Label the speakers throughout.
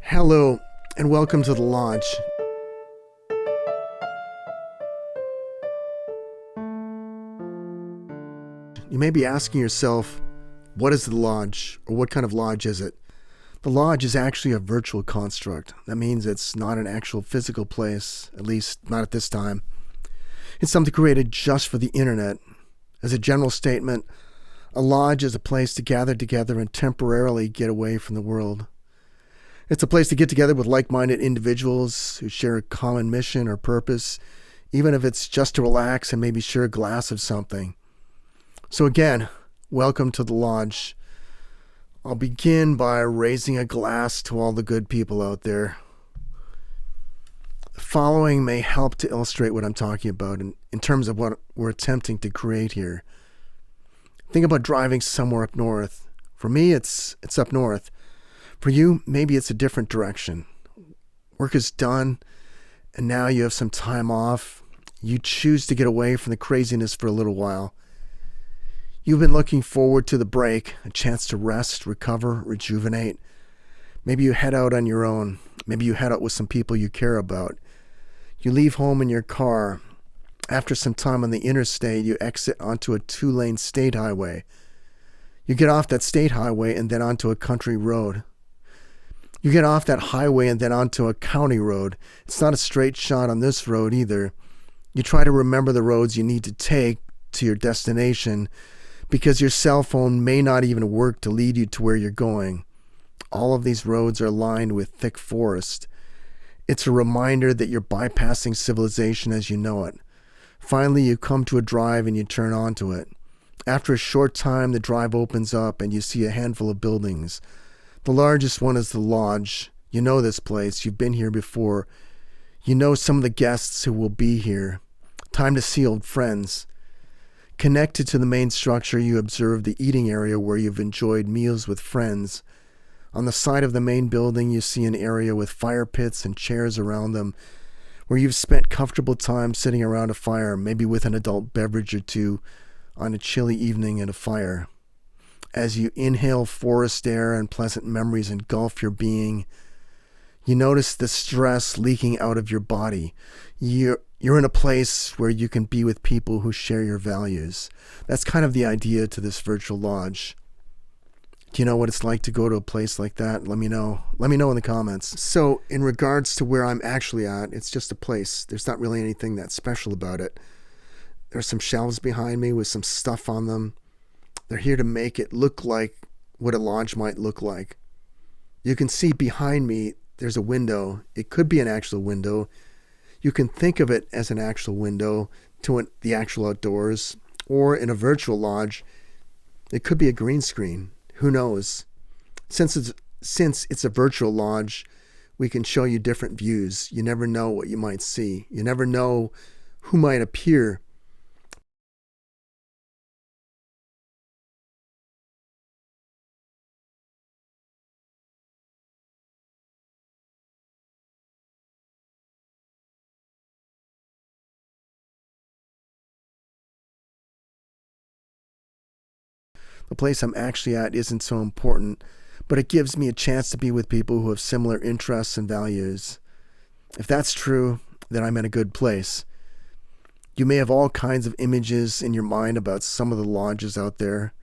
Speaker 1: Hello, and welcome to the Lodge. You may be asking yourself, what is the Lodge, or what kind of lodge is it? The Lodge is actually a virtual construct. That means it's not an actual physical place, at least not at this time. It's something created just for the internet. As a general statement, a lodge is a place to gather together and temporarily get away from the world. It's a place to get together with like-minded individuals who share a common mission or purpose, even if it's just to relax and maybe share a glass of something. So again, welcome to the Lodge. I'll begin by raising a glass to all the good people out there. The following may help to illustrate what I'm talking about in terms of what we're attempting to create here. Think about driving somewhere up north. For me, it's up north. For you, maybe it's a different direction. Work is done, and now you have some time off. You choose to get away from the craziness for a little while. You've been looking forward to the break, a chance to rest, recover, rejuvenate. Maybe you head out on your own. Maybe you head out with some people you care about. You leave home in your car. After some time on the interstate, you exit onto a 2-lane state highway. You get off that state highway and then onto a country road. You get off that highway and then onto a county road. It's not a straight shot on this road either. You try to remember the roads you need to take to your destination because your cell phone may not even work to lead you to where you're going. All of these roads are lined with thick forest. It's a reminder that you're bypassing civilization as you know it. Finally, you come to a drive and you turn onto it. After a short time, the drive opens up and you see a handful of buildings. The largest one is the Lodge. You know this place. You've been here before. You know some of the guests who will be here. Time to see old friends. Connected to the main structure, you observe the eating area where you've enjoyed meals with friends. On the side of the main building, you see an area with fire pits and chairs around them where you've spent comfortable time sitting around a fire, maybe with an adult beverage or two on a chilly evening at a fire. As you inhale forest air and pleasant memories engulf your being, you notice the stress leaking out of your body. You're in a place where you can be with people who share your values. That's kind of the idea to this virtual lodge. Do you know what it's like to go to a place like that? Let me know. Let me know in the comments. So in regards to where I'm actually at, it's just a place. There's not really anything that special about it. There's some shelves behind me with some stuff on them. They're here to make it look like what a lodge might look like. You can see behind me, there's a window. It could be an actual window. You can think of it as an actual window to the actual outdoors, or in a virtual lodge, it could be a green screen. Who knows? Since it's a virtual lodge, we can show you different views. You never know what you might see. You never know who might appear. The place I'm actually at isn't so important, but it gives me a chance to be with people who have similar interests and values. If that's true, then I'm in a good place. You may have all kinds of images in your mind about some of the lodges out there.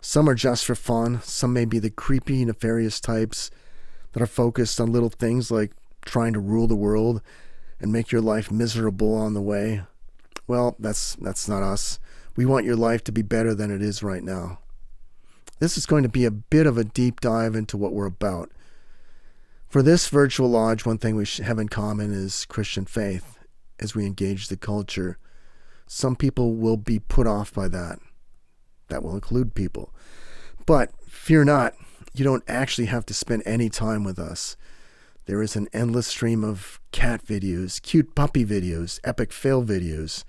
Speaker 1: Some are just for fun. Some may be the creepy, nefarious types that are focused on little things like trying to rule the world and make your life miserable on the way. Well, that's not us. We want your life to be better than it is right now. This is going to be a bit of a deep dive into what we're about. For this virtual lodge, one thing we have in common is Christian faith as we engage the culture. Some people will be put off by that. That will include people. But fear not, you don't actually have to spend any time with us. There is an endless stream of cat videos, cute puppy videos, epic fail videos,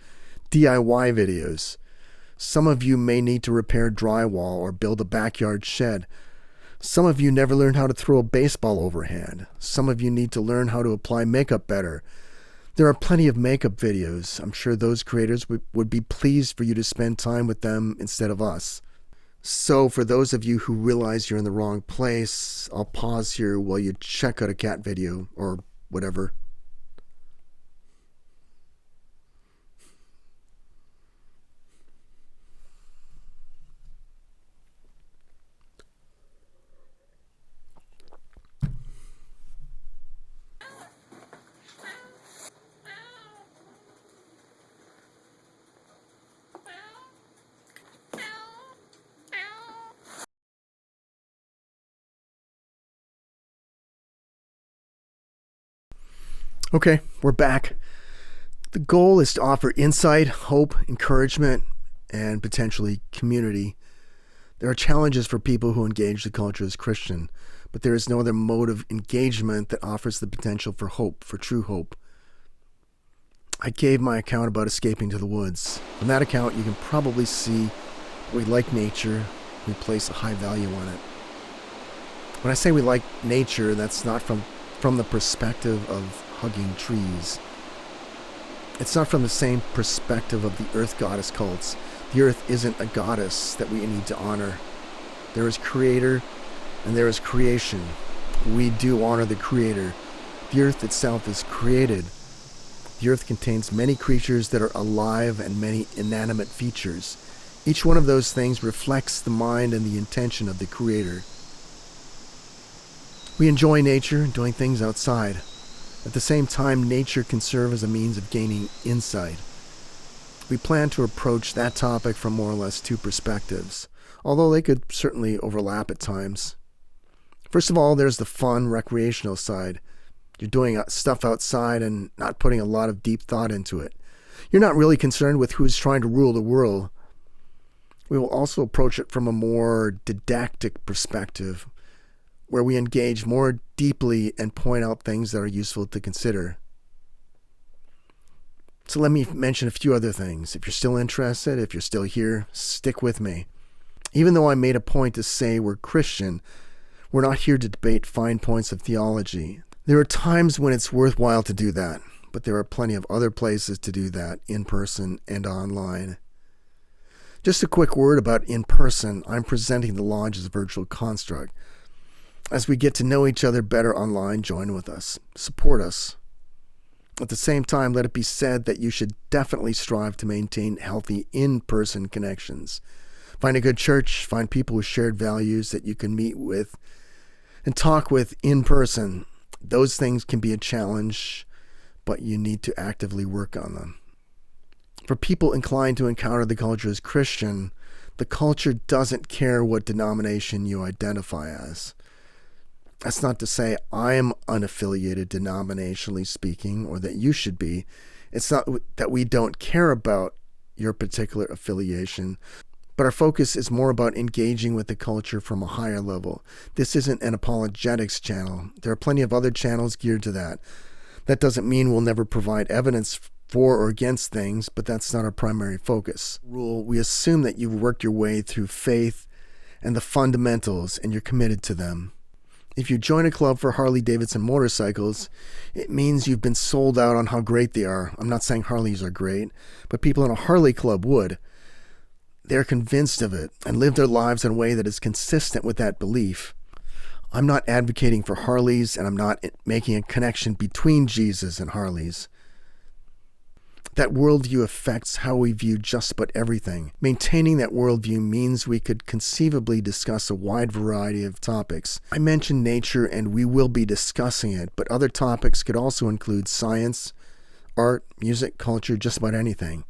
Speaker 1: DIY videos. Some of you may need to repair drywall or build a backyard shed. Some of you never learned how to throw a baseball overhand. Some of you need to learn how to apply makeup better. There are plenty of makeup videos. I'm sure those creators would be pleased for you to spend time with them instead of us. So for those of you who realize you're in the wrong place, I'll pause here while you check out a cat video or whatever. Okay, we're back. The goal is to offer insight, hope, encouragement, and potentially community. There are challenges for people who engage the culture as Christian, but there is no other mode of engagement that offers the potential for hope, for true hope. I gave my account about escaping to the woods. From that account, you can probably see we like nature, we place a high value on it. When I say we like nature, that's not from the perspective of hugging trees. It's not from the same perspective of the earth goddess cults. The earth isn't a goddess that we need to honor. There is creator and there is creation. We do honor the creator. The earth itself is created. The earth contains many creatures that are alive and many inanimate features. Each one of those things reflects the mind and the intention of the creator. We enjoy nature and doing things outside. At the same time, nature can serve as a means of gaining insight. We plan to approach that topic from more or less two perspectives, although they could certainly overlap at times. First of all, there's the fun, recreational side. You're doing stuff outside and not putting a lot of deep thought into it. You're not really concerned with who's trying to rule the world. We will also approach it from a more didactic perspective, where we engage more deeply and point out things that are useful to consider. So let me mention a few other things. If you're still interested, if you're still here, stick with me. Even though I made a point to say we're Christian, we're not here to debate fine points of theology. There are times when it's worthwhile to do that, but there are plenty of other places to do that, in person and online. Just a quick word about in person. I'm presenting the Lodge as a virtual construct. As we get to know each other better online, join with us. Support us. At the same time, let it be said that you should definitely strive to maintain healthy in-person connections. Find a good church, find people with shared values that you can meet with and talk with in person. Those things can be a challenge, but you need to actively work on them. For people inclined to encounter the culture as Christian, the culture doesn't care what denomination you identify as. That's not to say I am unaffiliated denominationally speaking, or that you should be. It's not that we don't care about your particular affiliation, but our focus is more about engaging with the culture from a higher level. This isn't an apologetics channel. There are plenty of other channels geared to that. That doesn't mean we'll never provide evidence for or against things, but that's not our primary focus. We assume that you've worked your way through faith and the fundamentals and you're committed to them. If you join a club for Harley-Davidson motorcycles, it means you've been sold out on how great they are. I'm not saying Harleys are great, but people in a Harley club would. They're convinced of it and live their lives in a way that is consistent with that belief. I'm not advocating for Harleys, and I'm not making a connection between Jesus and Harleys. That worldview affects how we view just about everything. Maintaining that worldview means we could conceivably discuss a wide variety of topics. I mentioned nature, and we will be discussing it, but other topics could also include science, art, music, culture, just about anything.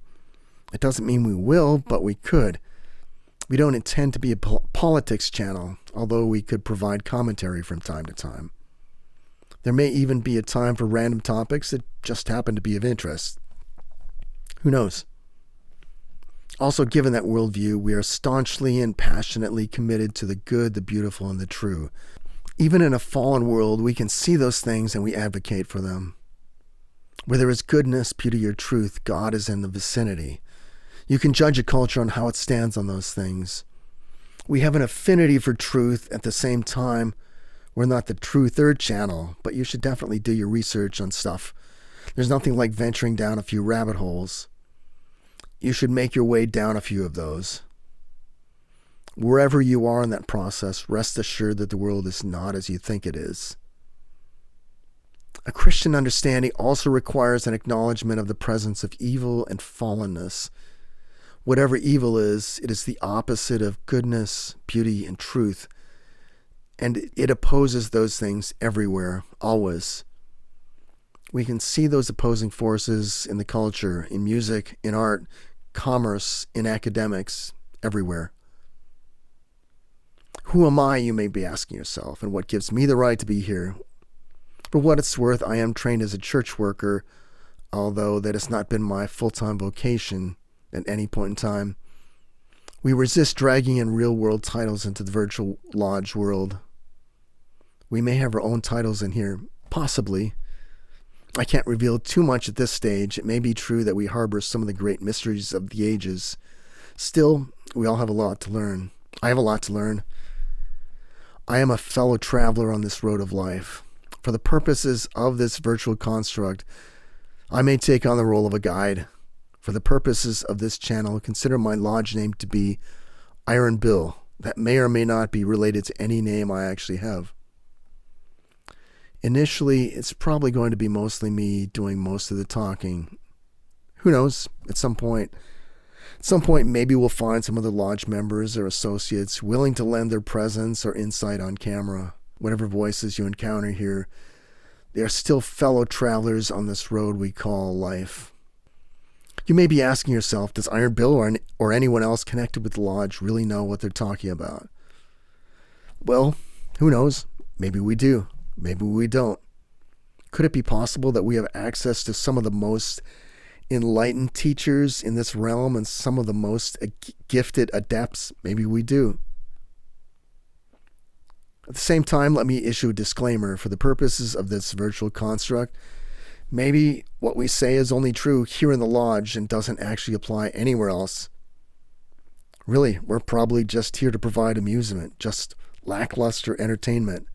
Speaker 1: It doesn't mean we will, but we could. We don't intend to be a politics channel, although we could provide commentary from time to time. There may even be a time for random topics that just happen to be of interest. Who knows? Also, given that worldview, we are staunchly and passionately committed to the good, the beautiful, and the true. Even in a fallen world, we can see those things and we advocate for them. Where there is goodness, beauty, or truth, God is in the vicinity. You can judge a culture on how it stands on those things. We have an affinity for truth. At the same time, we're not the truther channel, but you should definitely do your research on stuff. There's nothing like venturing down a few rabbit holes. You should make your way down a few of those. Wherever you are in that process, rest assured that the world is not as you think it is. A Christian understanding also requires an acknowledgement of the presence of evil and fallenness. Whatever evil is, it is the opposite of goodness, beauty, and truth. And it opposes those things everywhere, always. We can see those opposing forces in the culture, in music, in art, commerce, in academics, everywhere. Who am I, you may be asking yourself, and what gives me the right to be here? For what it's worth, I am trained as a church worker, although that has not been my full-time vocation at any point in time. We resist dragging in real-world titles into the virtual lodge world. We may have our own titles in here, possibly. I can't reveal too much at this stage. It may be true that we harbor some of the great mysteries of the ages. Still, we all have a lot to learn. I have a lot to learn. I am a fellow traveler on this road of life. For the purposes of this virtual construct, I may take on the role of a guide. For the purposes of this channel, consider my lodge name to be Iron Bill. That may or may not be related to any name I actually have. Initially, it's probably going to be mostly me doing most of the talking. Who knows? At some point, maybe we'll find some other lodge members or associates willing to lend their presence or insight on camera. Whatever voices you encounter here, they are still fellow travelers on this road we call life. You may be asking yourself, does Iron Bill or anyone else connected with the lodge really know what they're talking about? Well, who knows? Maybe we do. Maybe we don't. Could it be possible that we have access to some of the most enlightened teachers in this realm and some of the most gifted adepts? Maybe we do. At the same time, let me issue a disclaimer for the purposes of this virtual construct. Maybe what we say is only true here in the lodge and doesn't actually apply anywhere else. Really, we're probably just here to provide amusement, just lackluster entertainment.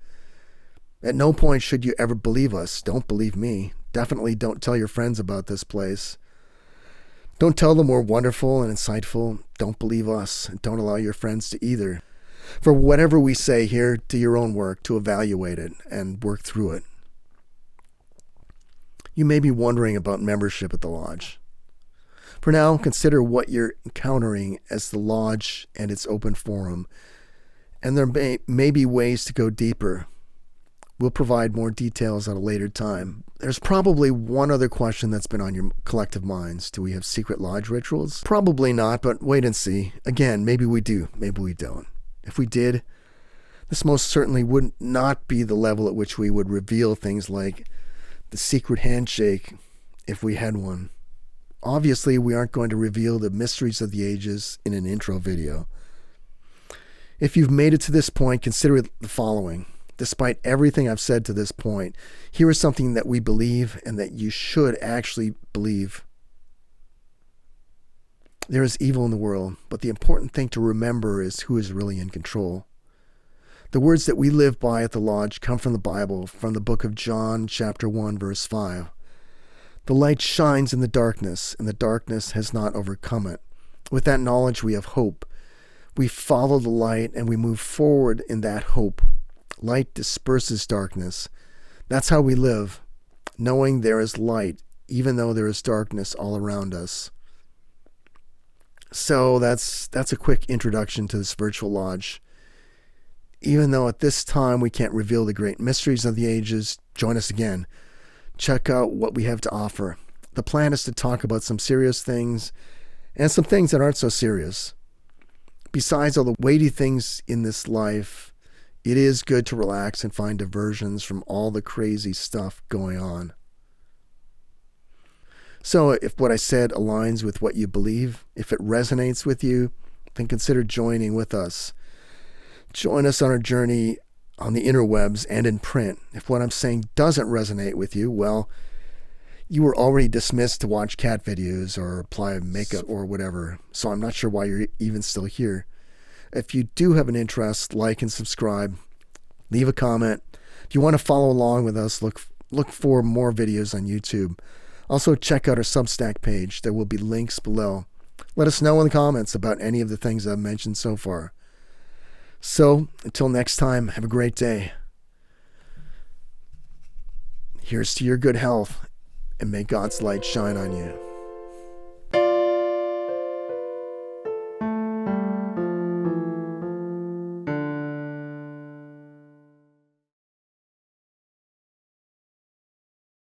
Speaker 1: At no point should you ever believe us. Don't believe me. Definitely don't tell your friends about this place. Don't tell them we're wonderful and insightful. Don't believe us, and don't allow your friends to either. For whatever we say here, do your own work to evaluate it and work through it. You may be wondering about membership at the lodge. For now, consider what you're encountering as the lodge and its open forum, and there may be ways to go deeper. We'll provide more details at a later time. There's probably one other question that's been on your collective minds. Do we have secret lodge rituals? Probably not, but wait and see. Again, maybe we do, maybe we don't. If we did, this most certainly would not be the level at which we would reveal things like the secret handshake if we had one. Obviously, we aren't going to reveal the mysteries of the ages in an intro video. If you've made it to this point, consider the following. Despite everything I've said to this point, here is something that we believe and that you should actually believe. There is evil in the world, but the important thing to remember is who is really in control. The words that we live by at the lodge come from the Bible, from the book of John, chapter 1, verse 5. The light shines in the darkness, and the darkness has not overcome it. With that knowledge, we have hope. We follow the light, and we move forward in that hope. Light disperses darkness. That's how we live, knowing there is light, even though there is darkness all around us. So that's a quick introduction to this virtual lodge. Even though at this time we can't reveal the great mysteries of the ages, join us again. Check out what we have to offer. The plan is to talk about some serious things and some things that aren't so serious. Besides all the weighty things in this life, it is good to relax and find diversions from all the crazy stuff going on. So if what I said aligns with what you believe, if it resonates with you, then consider joining with us. Join us on our journey on the interwebs and in print. If what I'm saying doesn't resonate with you, well, you were already dismissed to watch cat videos or apply makeup or whatever, so I'm not sure why you're even still here. If you do have an interest, like and subscribe. Leave a comment. If you want to follow along with us, look for more videos on YouTube. Also, check out our Substack page. There will be links below. Let us know in the comments about any of the things I've mentioned so far. So, until next time, have a great day. Here's to your good health, and may God's light shine on you.